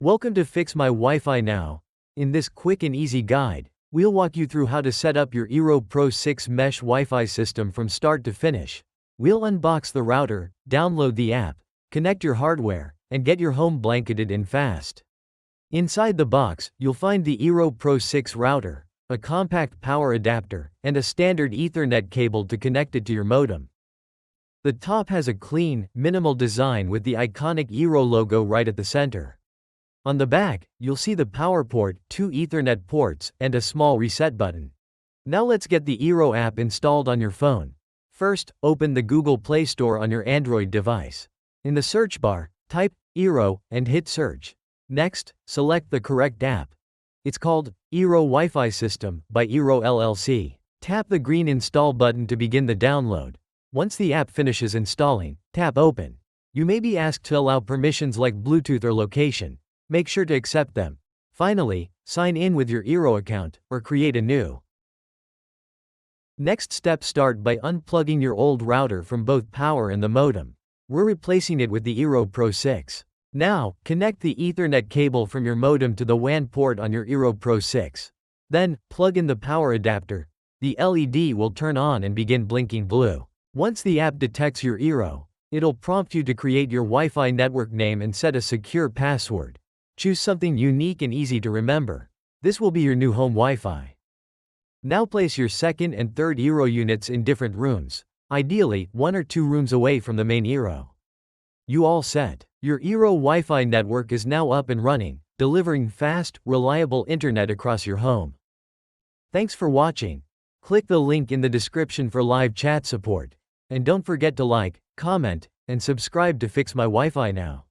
Welcome to Fix My Wi-Fi Now. In this quick and easy guide, we'll walk you through how to set up your Eero Pro 6 mesh Wi-Fi system from start to finish. We'll unbox the router, download the app, connect your hardware, and get your home blanketed in fast. Inside the box, you'll find the Eero Pro 6 router, a compact power adapter, and a standard Ethernet cable to connect it to your modem. The top has a clean, minimal design with the iconic Eero logo right at the center. On the back, you'll see the power port, 2 Ethernet ports, and a small reset button. Now let's get the Eero app installed on your phone. First, open the Google Play Store on your Android device. In the search bar, type Eero and hit search. Next, select the correct app. It's called Eero Wi-Fi System by Eero LLC. Tap the green Install button to begin the download. Once the app finishes installing, tap Open. You may be asked to allow permissions like Bluetooth or location. Make sure to accept them. Finally, sign in with your Eero account, or create a new. Next step, start by unplugging your old router from both power and the modem. We're replacing it with the Eero Pro 6. Now, connect the Ethernet cable from your modem to the WAN port on your Eero Pro 6. Then, plug in the power adapter. The LED will turn on and begin blinking blue. Once the app detects your Eero, it'll prompt you to create your Wi-Fi network name and set a secure password. Choose something unique and easy to remember. This will be your new home Wi-Fi. Now place your second and third Eero units in different rooms, ideally 1 or 2 rooms away from the main Eero. You all set. Your Eero Wi-Fi network is now up and running, delivering fast, reliable internet across your home. Thanks for watching. Click the link in the description for live chat support. And don't forget to like, comment, and subscribe to Fix My Wi-Fi Now.